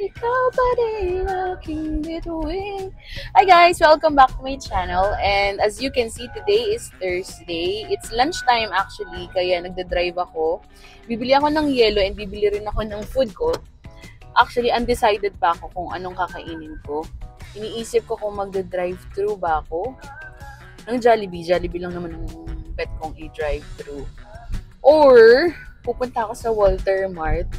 ikaw pa rin aking bituin. Hi guys! Welcome back to my channel. And as you can see, today is Thursday. It's lunchtime actually, kaya nagda-drive ako. Bibili ako ng yelo and bibili rin ako ng food ko. Actually, undecided pa ako kung anong kakainin ko. Iniisip ko kung magda-drive-thru ba ako ng Jollibee. Jollibee lang naman ang bet kong i-drive-thru. Or, pupunta ako sa Walter Mart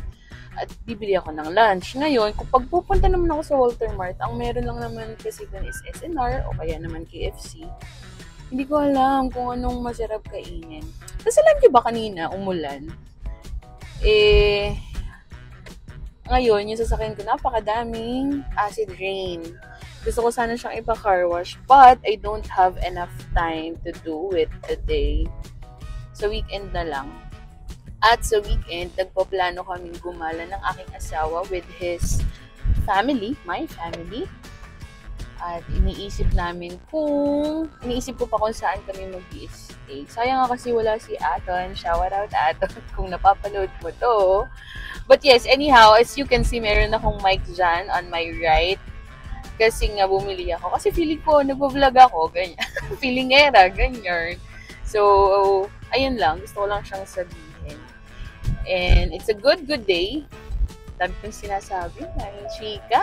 at bibili ako ng lunch. Ngayon, kung pagpupunta naman ako sa Walter Mart, ang meron lang naman kasi doon is SNR o kaya naman KFC. Hindi ko alam kung anong masarap kainin. Tapos alam niyo ba kanina, umulan? Ngayon, yung sasakyan ko, napakadaming acid rain. Gusto ko sana siyang ipa-car wash, but I don't have enough time to do it today. So, weekend na lang. At sa weekend, nagpaplano kaming gumala ng aking asawa with his family, my family. At iniisip ko pa kung saan kami mag-i-stay. Sayang nga kasi wala si Aton. Shout out Aton kung napapanood mo to. But yes, anyhow, as you can see, meron akong mic dyan on my right. Kasi nga bumili ako. Kasi feeling ko, nagpo-vlog ako, ganyan. Feelingera, ganyan. So, ayun lang. Gusto ko lang siyang sabihin. And it's a good day. Dami kong sinasabi. Ay, chika.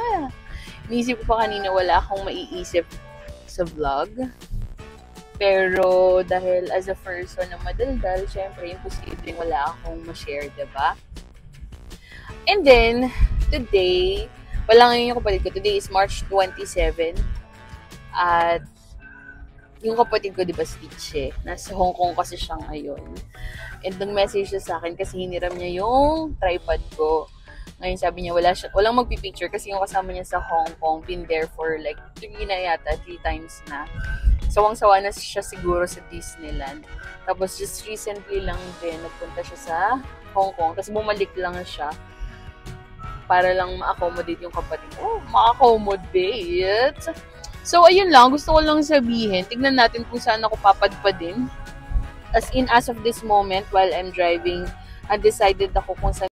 Iniisip ko pa kanina wala akong maiisip sa vlog. Pero dahil as a person na madaldal, syempre, imposible wala akong ma-share, diba? And then, today, wala ngayon yung kapatid ko. Today is March 27. At yung kapatid ko, di ba, Stitch eh. Nasa Hong Kong kasi siya ngayon. And nag-message siya sa akin kasi hiniram niya yung tripod ko. Ngayon sabi niya, walang magpipicture kasi yung kasama niya sa Hong Kong, been there for like 3 times na. Sawang-sawa na siya siguro sa Disneyland. Tapos just recently lang din, nagpunta siya sa Hong Kong. Tapos bumalik lang siya para lang ma-accommodate yung kapatid ko. Ma-accommodate? So, ayun lang. Gusto ko lang sabihin. Tignan natin kung saan ako papadpadin. As of this moment, while I'm driving, undecided ako kung saan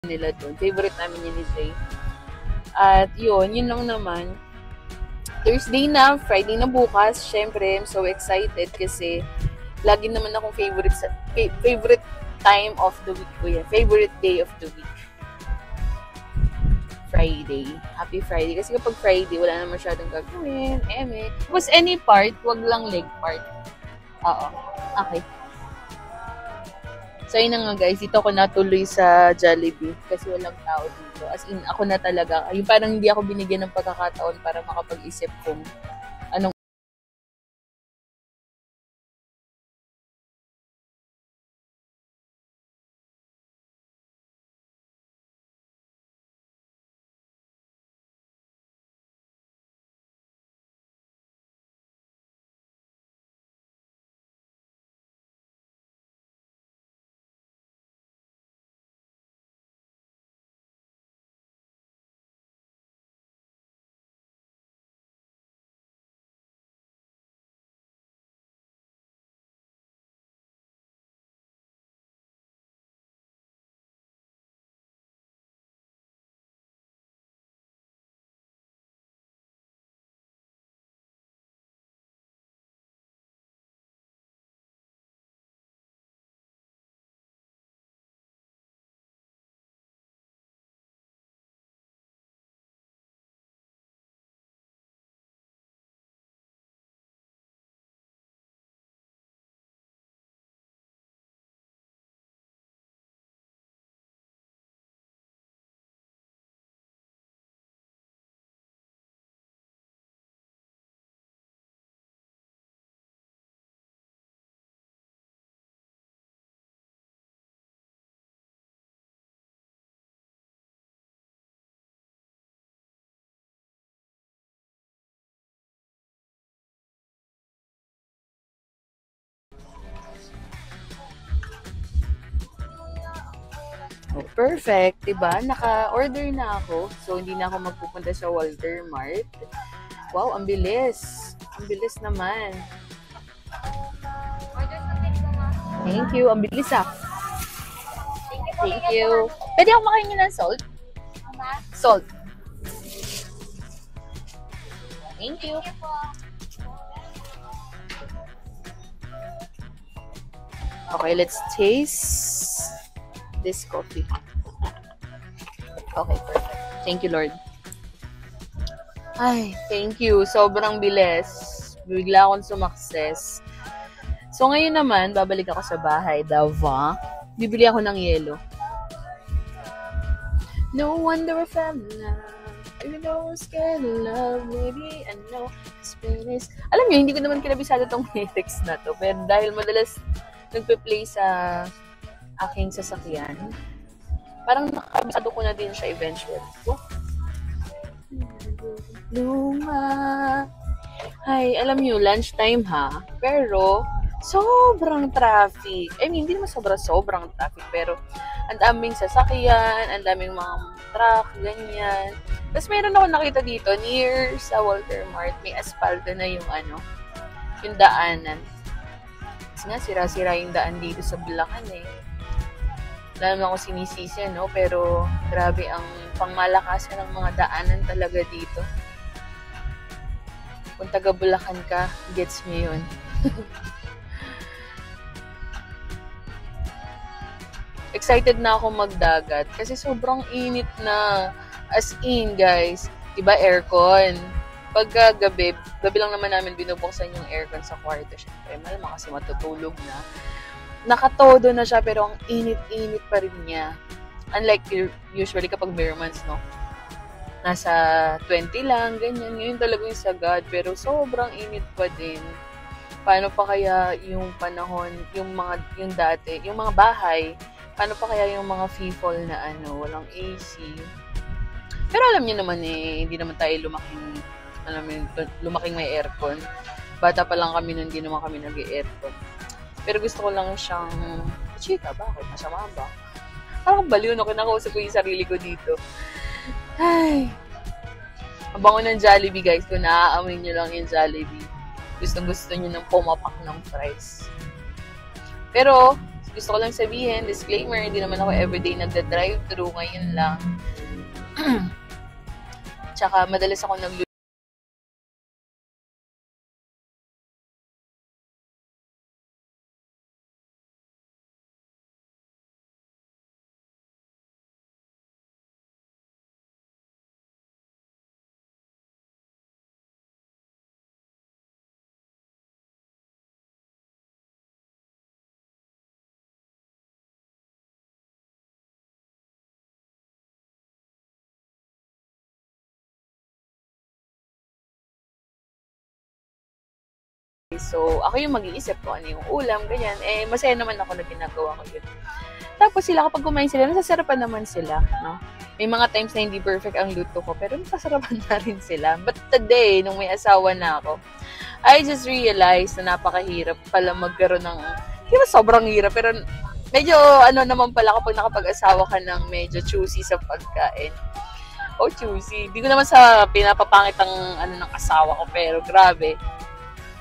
nila doon. Favorite namin yun ni Zay. At yun lang naman. Thursday na, Friday na bukas. Syempre, I'm so excited kasi lagi naman akong favorite time of the week ko yan. Favorite day of the week. Friday. Happy Friday. Kasi kapag Friday, wala na masyadong gagawin. Tapos any part, wag lang leg part. Oo. Okay. So, yun na nga guys, dito ako natuloy sa Jollibee kasi walang tao dito. As in, ako na talaga. Yung parang hindi ako binigyan ng pagkakataon para makapag-isip kung anong Oh, perfect, 'di ba? Naka-order na ako. So hindi na ako magpupunta sa Walter Mart. Wow, ang bilis. Ang bilis naman. Thank you. Ang bilis ah. Thank you. Pwede ako makain ng salt? Salt. Thank you. Okay, let's taste this coffee. Okay, perfect. Thank you, Lord. Ay, thank you. Sobrang bilis. Bigla akong sumakses. So, ngayon naman, babalik ako sa bahay. Dava. Bibili ako ng yelo. No wonder I fell in love. Even though I'm scared of love, maybe I know Spanish. Alam niyo, hindi ko naman kinabisado tong lyrics na to. Pero dahil madalas nagpe-play sa aking sasakyan, parang nakabisado ko na din siya eventually. Oh. Luma. Ay, alam niyo, lunchtime ha. Pero, sobrang traffic. I mean, hindi naman sobrang traffic. Pero, ang daming sasakyan, ang daming mga truck, ganyan. Tapos, mayroon ako nakita dito, near sa Walter Mart, may asfalto na yung yung daanan. Kasi nga, sira-sira yung daan dito sa Bulacan eh. Wala naman ako sinisisi, no? Pero, grabe ang pangmalakasan ng mga daanan talaga dito. Kung taga Bulacan ka, gets mo yun. Excited na ako magdagat kasi sobrang init na. As in, guys, diba aircon? Pagka gabi lang naman namin binubuksan yung aircon sa kwarto. Siyempre, malamang kasi matutulog na. Nakatodo na siya pero ang init-init pa rin niya. Unlike usually kapag bare months, no? Nasa 20 lang, ganyan. Ngayon talaga yung sagad, pero sobrang init pa din. Paano pa kaya yung panahon, yung dati, yung mga bahay, paano pa kaya yung mga people na walang AC? Pero alam niyo naman hindi naman tayo lumaking may aircon. Bata pa lang kami nun, hindi naman kami nag-aircon. Pero gusto ko lang siyang, chika, bakit? Masama ba? Parang baliw na kinakausap ko yung sarili ko dito. Ay, ang bango ng Jollibee, guys. Kung naaamoy nyo lang yung Jollibee, gustong-gusto nyo ng pumapak ng fries. Pero, gusto ko lang sabihin, disclaimer, hindi naman ako everyday nagda-drive-thru. Ngayon lang. Tsaka, madalas ako So, ako yung mag-iisip ko ano yung ulam, ganyan. Masaya naman ako na ginagawa ko yun. Tapos sila, kapag kumain sila, nasasarapan naman sila, no? May mga times na hindi perfect ang luto ko, pero nasasarapan na rin sila. But today, nung may asawa na ako, I just realized na napakahirap pala magkaroon ng, hindi ba sobrang hirap, pero medyo naman pala kapag nakapag-asawa ka ng medyo choosy sa pagkain. Choosy. Hindi ko naman sa pinapapangit ang ng asawa ko, pero grabe.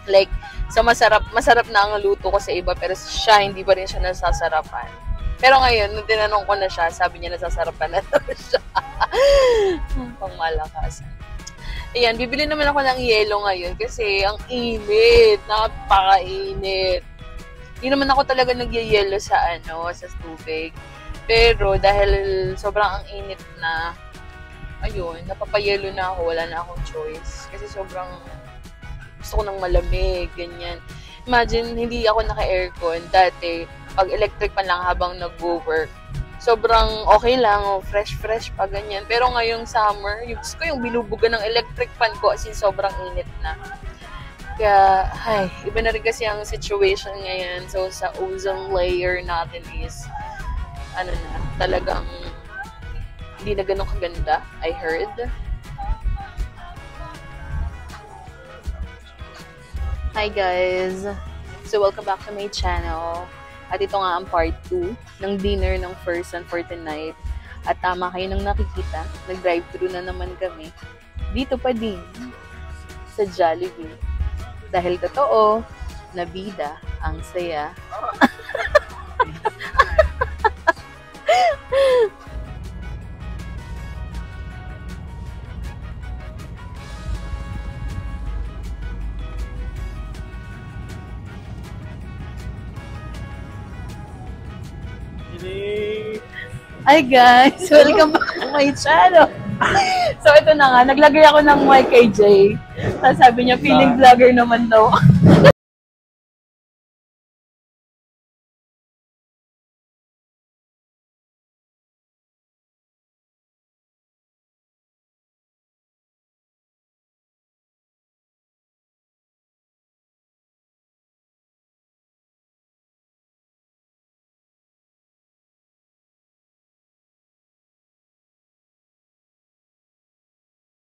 Like, sa masarap na ang luto ko sa iba, pero siya, hindi pa rin siya nasasarapan. Pero ngayon, nung tinanong ko na siya, sabi niya nasasarapan na daw siya. Pangmalakas. Ayan, bibili naman ako ng yelo ngayon kasi ang init, napaka-init. Hindi naman ako talaga nagyayelo sa tubig. Pero dahil sobrang ang init na, ayun, napapayelo na ako, wala na akong choice. Kasi sobrang gusto ko ng malamig, ganyan. Imagine, hindi ako naka-aircon. Dati, pag electric pa lang habang nag-work, sobrang okay lang, fresh pa, ganyan. Pero ngayong summer, yung binubuga ng electric fan ko, as in sobrang init na. Kaya, iba na rin kasi ang situation ngayon. So, sa ozone layer natin is, talagang hindi na ganun kaganda, I heard. Hi guys! So welcome back to my channel. At ito nga ang part 2 ng dinner ng first and for tonight. At tama kayo nang nakikita, nag-drive-thru na naman kami. Dito pa din, sa Jollibee. Dahil totoo, nabida ang saya. Hi guys! Welcome back to my channel! So ito na nga, naglagay ako ng mic kay Jay. Tapos sabi niya, feeling vlogger naman daw.